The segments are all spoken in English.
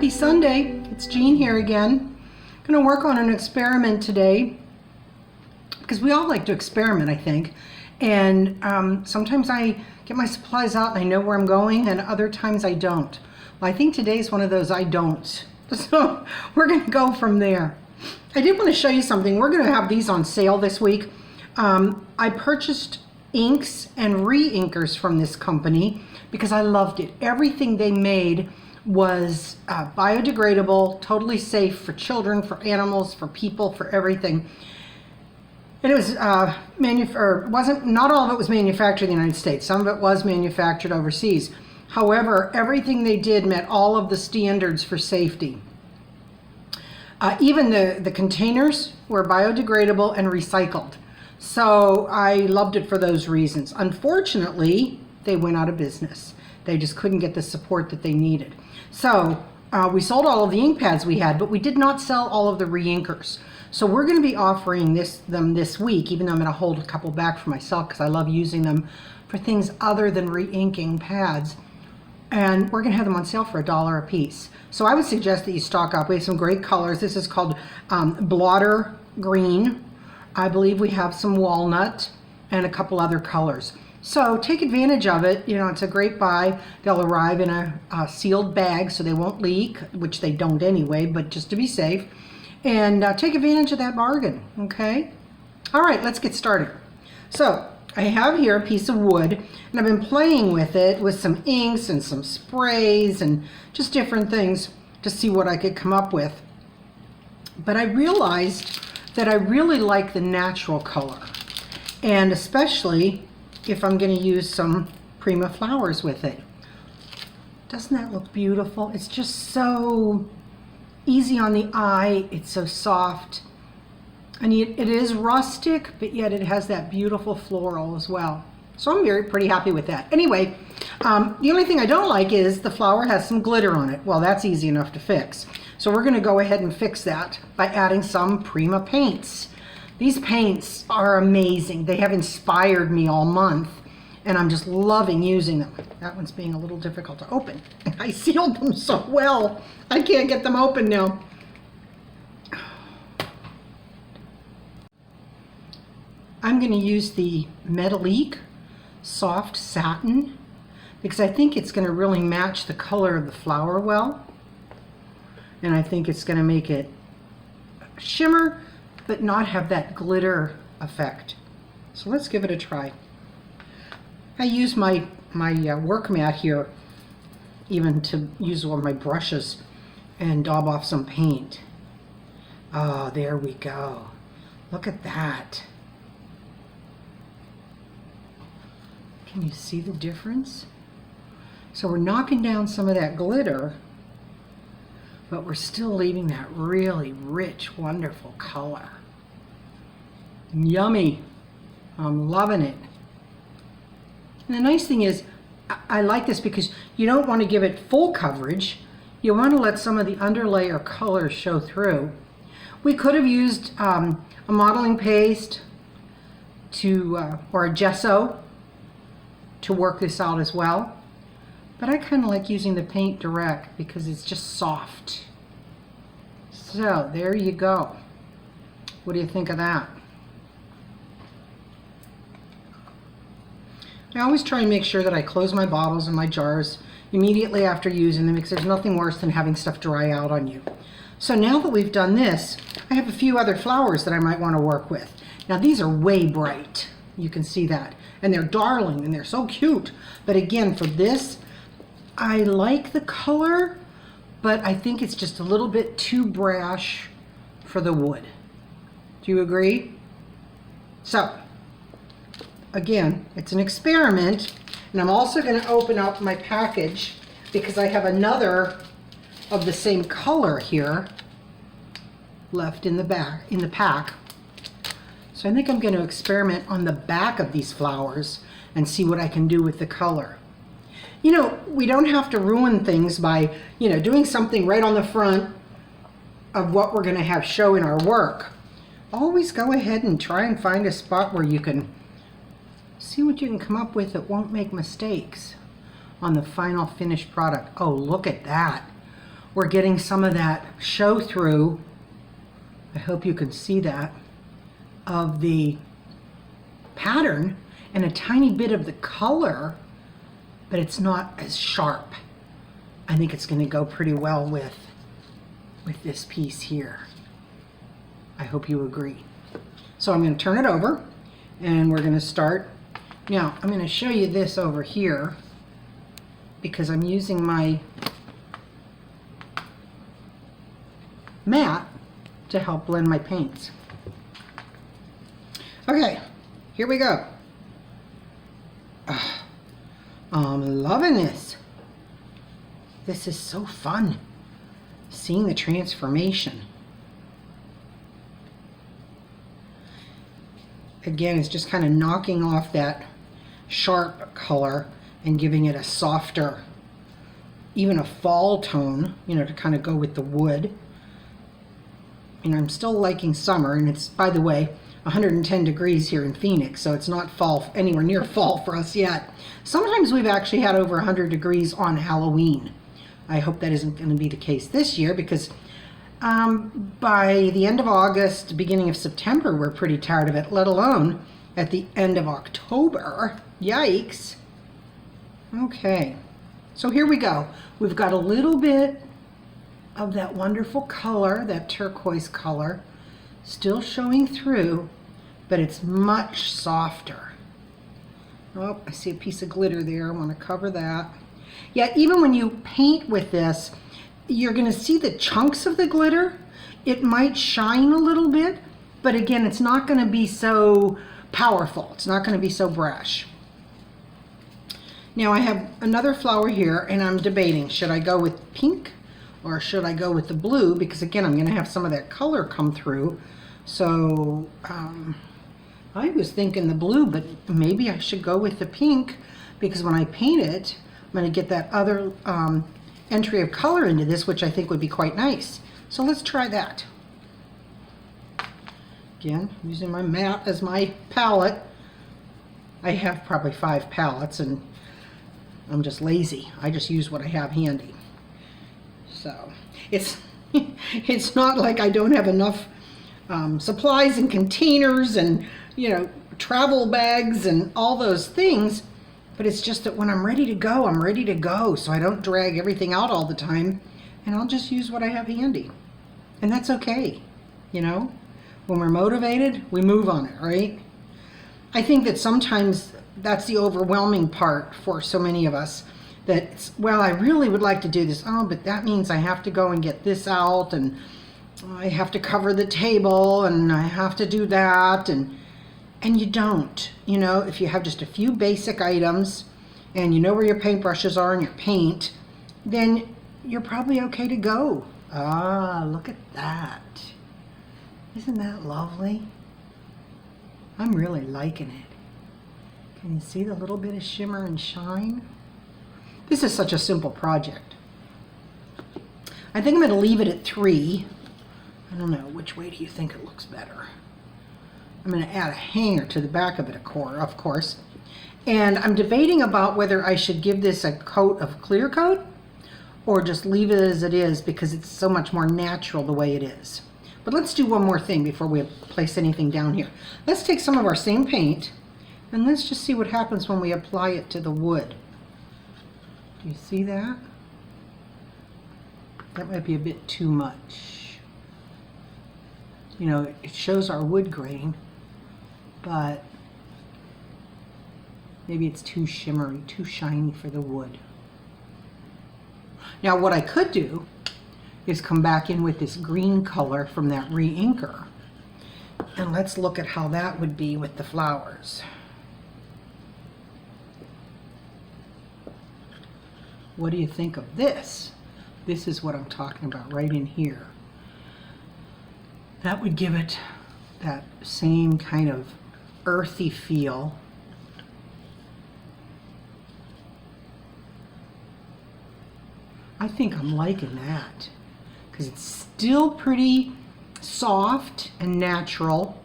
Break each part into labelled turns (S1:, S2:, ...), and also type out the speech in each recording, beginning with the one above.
S1: Happy Sunday. It's Jean here again. I'm going to work on an experiment today because we all like to experiment, I think. And sometimes I get my supplies out and I know where I'm going, and other times I don't. Well, I think today's one of those I don't. So we're going to go from there. I did want to show you something. We're going to have these on sale this week. I purchased inks and re-inkers from this company because I loved it. Everything they made was biodegradable, totally safe for children, for animals, for people, for everything. And it was not all of it was manufactured in the United States. Some of it was manufactured overseas. However, everything they did met all of the standards for safety. Even the containers were biodegradable and recycled. So I loved it for those reasons. Unfortunately, they went out of business. They just couldn't get the support that they needed. So we sold all of the ink pads we had, but we did not sell all of the re-inkers. So we're going to be offering them this week, even though I'm going to hold a couple back for myself because I love using them for things other than re-inking pads. And we're going to have them on sale for $1 a piece. So I would suggest that you stock up. We have some great colors. This is called blotter green. I believe we have some walnut and a couple other colors. So take advantage of it. You know, it's a great buy. They'll arrive in a sealed bag so they won't leak, which they don't anyway, but just to be safe. And take advantage of that bargain, okay? All right, let's get started. So I have here a piece of wood, and I've been playing with it with some inks and some sprays and just different things to see what I could come up with. But I realized that I really like the natural color, and especially if I'm going to use some Prima flowers with it. Doesn't that look beautiful? It's just so easy on the eye. It's so soft. And it is rustic, but yet it has that beautiful floral as well. So I'm pretty happy with that. Anyway, the only thing I don't like is the flower has some glitter on it. Well, that's easy enough to fix. So we're going to go ahead and fix that by adding some Prima paints. These paints are amazing. They have inspired me all month, and I'm just loving using them. That one's being a little difficult to open. I sealed them so well. I can't get them open now. I'm going to use the Metallique Soft Satin because I think it's going to really match the color of the flower well. And I think it's going to make it shimmer but not have that glitter effect. So let's give it a try. I use my work mat here even to use one of my brushes and daub off some paint. Oh, there we go. Look at that. Can you see the difference? So we're knocking down some of that glitter, but we're still leaving that really rich, wonderful color. Yummy. I'm loving it. And the nice thing is, I like this because you don't want to give it full coverage. You want to let some of the underlayer colors show through. We could have used a modeling paste or a gesso to work this out as well. But I kind of like using the paint direct because it's just soft. So there you go. What do you think of that? I always try and make sure that I close my bottles and my jars immediately after using them because there's nothing worse than having stuff dry out on you. So now that we've done this, I have a few other flowers that I might want to work with. Now these are way bright. You can see that. And they're darling and they're so cute. But again, for this, I like the color, but I think it's just a little bit too brash for the wood. Do you agree? So, again, it's an experiment, and I'm also going to open up my package because I have another of the same color here left in the pack. So I think I'm going to experiment on the back of these flowers and see what I can do with the color. You know, we don't have to ruin things by, doing something right on the front of what we're going to have show in our work. Always go ahead and try and find a spot where you can see what you can come up with that won't make mistakes on the final finished product. Oh, look at that. we're getting some of that show through. I hope you can see that, of the pattern and a tiny bit of the color, but it's not as sharp. I think it's going to go pretty well with this piece here. I hope you agree. So I'm going to turn it over and we're going to start. Now I'm going to show you this over here because I'm using my mat to help blend my paints. Okay, here we go. I'm loving this. This is so fun, seeing the transformation. Again, it's just kind of knocking off that sharp color and giving it a softer, even a fall tone, you know, to kind of go with the wood. And I'm still liking summer, and it's, by the way, 110 degrees here in Phoenix, so it's not fall, anywhere near fall for us yet. Sometimes we've actually had over 100 degrees on Halloween. I hope that isn't going to be the case this year, because by the end of August, beginning of September, we're pretty tired of it, let alone at the end of October. Yikes. Okay, so here we go. We've got a little bit of that wonderful color, that turquoise color, still showing through, but it's much softer. Oh, I see a piece of glitter there. I want to cover that. Yeah, even when you paint with this, you're going to see the chunks of the glitter. It might shine a little bit, but again, it's not going to be so powerful. It's not going to be so brash. Now I have another flower here, and I'm debating, should I go with pink or should I go with the blue? Because again, I'm going to have some of that color come through. So I was thinking the blue, but maybe I should go with the pink, because when I paint it, I'm going to get that other entry of color into this, which I think would be quite nice. So let's try that. Again, using my mat as my palette. I have probably 5 palettes, and I'm just lazy. I just use what I have handy. So it's it's not like I don't have enough supplies and containers and, you know, travel bags and all those things, but it's just that when I'm ready to go, I'm ready to go, so I don't drag everything out all the time, and I'll just use what I have handy. And that's okay, you know? When we're motivated, we move on it, right? I think that sometimes that's the overwhelming part for so many of us, that, it's, well, I really would like to do this. Oh, but that means I have to go and get this out, and I have to cover the table, and I have to do that, and you don't. You know, if you have just a few basic items, and you know where your paintbrushes are and your paint, then you're probably okay to go. Ah, look at that. Isn't that lovely? I'm really liking it. Can you see the little bit of shimmer and shine? This is such a simple project. I think I'm going to leave it at 3. I don't know, which way do you think it looks better? I'm going to add a hanger to the back of it, of course. And I'm debating about whether I should give this a coat of clear coat or just leave it as it is, because it's so much more natural the way it is. But let's do one more thing before we place anything down here. Let's take some of our same paint and let's just see what happens when we apply it to the wood. Do you see that? That might be a bit too much. You know, it shows our wood grain, but maybe it's too shimmery, too shiny for the wood. Now what I could do is come back in with this green color from that re-inker, and let's look at how that would be with the flowers. What do you think of this? This is what I'm talking about right in here. That would give it that same kind of earthy feel. I think I'm liking that, because it's still pretty soft and natural,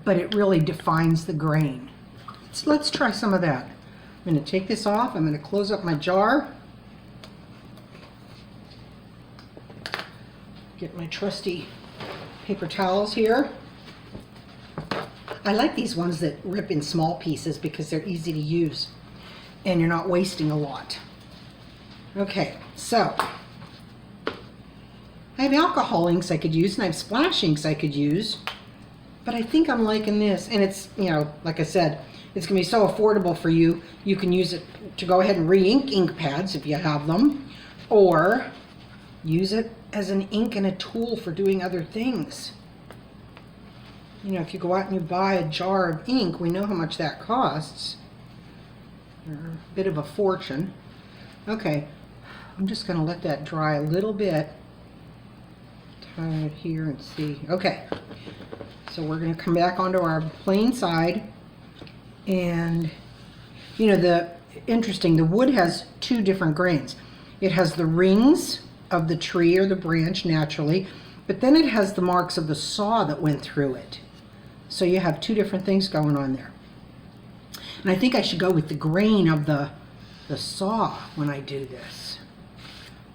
S1: but it really defines the grain. So let's try some of that. I'm going to take this off. I'm going to close up my jar. Get my trusty paper towels here. I like these ones that rip in small pieces because they're easy to use and you're not wasting a lot. Okay, so I have alcohol inks I could use and I have splash inks I could use, but I think I'm liking this. And it's, you know, like I said, it's gonna be so affordable for you. You can use it to go ahead and re-ink ink pads if you have them, or use it as an ink and a tool for doing other things. You know, if you go out and you buy a jar of ink, we know how much that costs. They're a bit of a fortune. Okay, I'm just going to let that dry a little bit. Tie it here and see. Okay, so we're going to come back onto our plain side. And, you know, the wood has two different grains. It has the rings of the tree or the branch naturally, but then it has the marks of the saw that went through it. So you have two different things going on there. And I think I should go with the grain of the saw when I do this.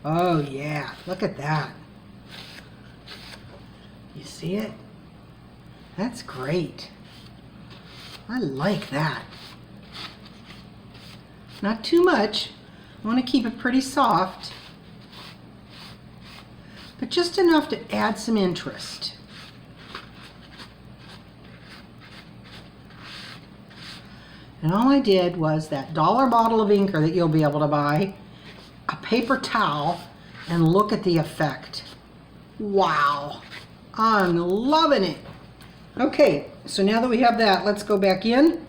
S1: Oh yeah, look at that. You see it? That's great. I like that. Not too much. I want to keep it pretty soft, but just enough to add some interest. And all I did was that $1 bottle of inker that you'll be able to buy, a paper towel, and look at the effect. Wow, I'm loving it. Okay, so now that we have that, let's go back in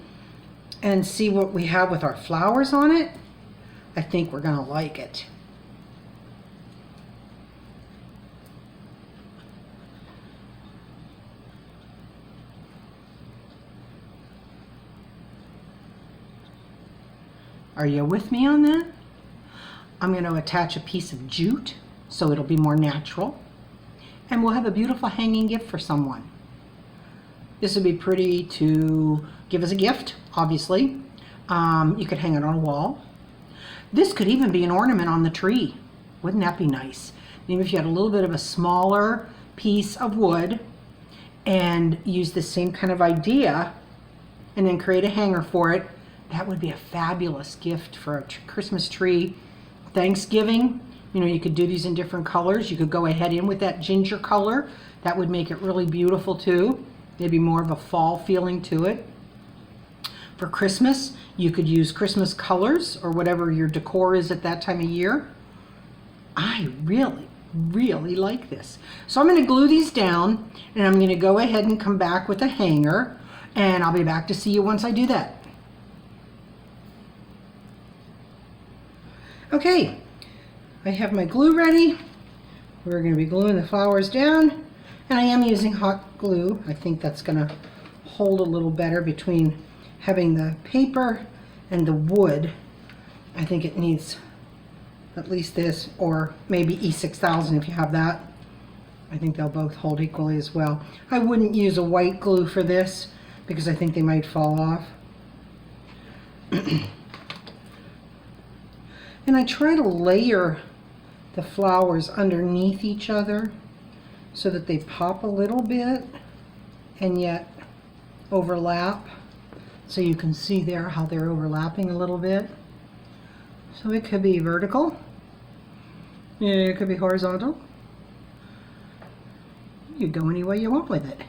S1: and see what we have with our flowers on it. I think we're gonna like it. Are you with me on that? I'm going to attach a piece of jute so it'll be more natural. And we'll have a beautiful hanging gift for someone. This would be pretty to give as a gift, obviously. You could hang it on a wall. This could even be an ornament on the tree. Wouldn't that be nice? Maybe if you had a little bit of a smaller piece of wood and use the same kind of idea and then create a hanger for it, that would be a fabulous gift for a Christmas tree. Thanksgiving, you know, you could do these in different colors. You could go ahead in with that ginger color. That would make it really beautiful too. Maybe more of a fall feeling to it. For Christmas, you could use Christmas colors or whatever your decor is at that time of year. I really like this. So I'm going to glue these down and I'm going to go ahead and come back with a hanger, and I'll be back to see you once I do that. Okay, I have my glue ready. We're going to be gluing the flowers down, and I am using hot glue. I think that's going to hold a little better between having the paper and the wood. I think it needs at least this, or maybe E6000 if you have that. I think they'll both hold equally as well. I wouldn't use a white glue for this because I think they might fall off. And I try to layer the flowers underneath each other so that they pop a little bit and yet overlap. So you can see there how they're overlapping a little bit. So it could be vertical. Yeah, it could be horizontal. You go any way you want with it.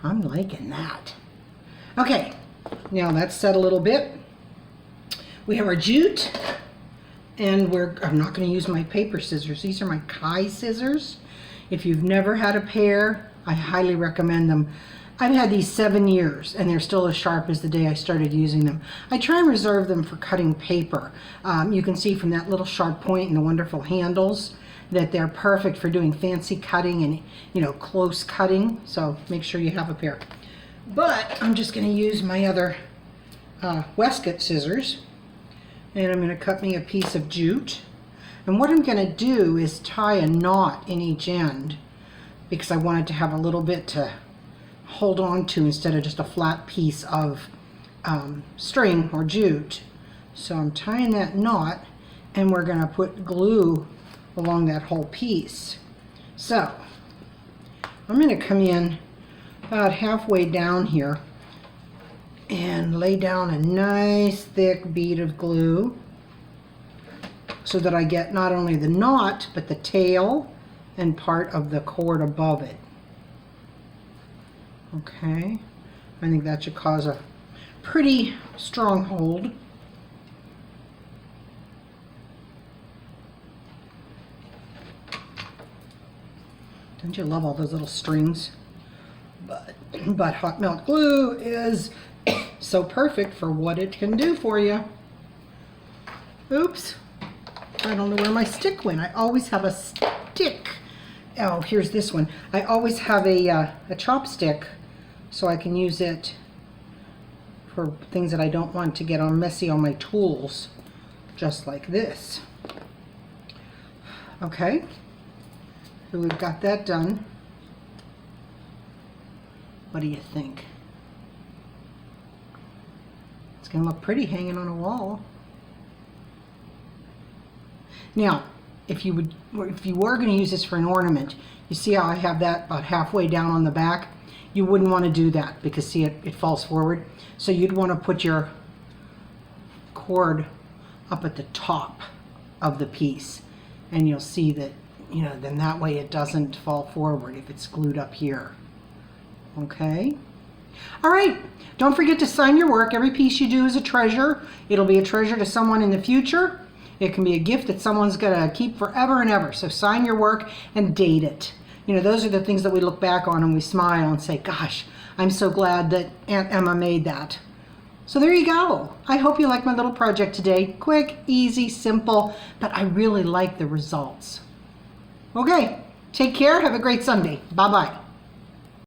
S1: I'm liking that. Okay, now that's set a little bit. We have our jute, and I'm not going to use my paper scissors. These are my Kai scissors. If you've never had a pair, I highly recommend them. I've had these 7 years, and they're still as sharp as the day I started using them. I try and reserve them for cutting paper. You can see from that little sharp point and the wonderful handles that they're perfect for doing fancy cutting and, you know, close cutting. So make sure you have a pair. But I'm just going to use my other Westcott scissors, and I'm going to cut me a piece of jute. And what I'm going to do is tie a knot in each end because I wanted to have a little bit to hold on to instead of just a flat piece of string or jute. So I'm tying that knot, and we're going to put glue along that whole piece. So I'm going to come in about halfway down here and lay down a nice thick bead of glue so that I get not only the knot but the tail and part of the cord above it. Okay, I think that should cause a pretty strong hold. Don't you love all those little strings? But hot melt glue is so perfect for what it can do for you. Oops, I don't know where my stick went. I always have a stick. Oh, here's this one. I always have a chopstick so I can use it for things that I don't want to get messy on my tools, just like this. Okay, so we've got that done. What do you think? It's going to look pretty hanging on a wall. Now, if you were going to use this for an ornament, you see how I have that about halfway down on the back? You wouldn't want to do that because see it falls forward. So you'd want to put your cord up at the top of the piece, and you'll see that, you know, then that way it doesn't fall forward if it's glued up here. Okay? All right, don't forget to sign your work. Every piece you do is a treasure. It'll be a treasure to someone in the future. It can be a gift that someone's gonna keep forever and ever. So sign your work and date it. You know, those are the things that we look back on and we smile and say, gosh, I'm so glad that Aunt Emma made that. So there you go. I hope you like my little project today. Quick, easy, simple, but I really like the results. Okay, take care. Have a great Sunday. Bye-bye.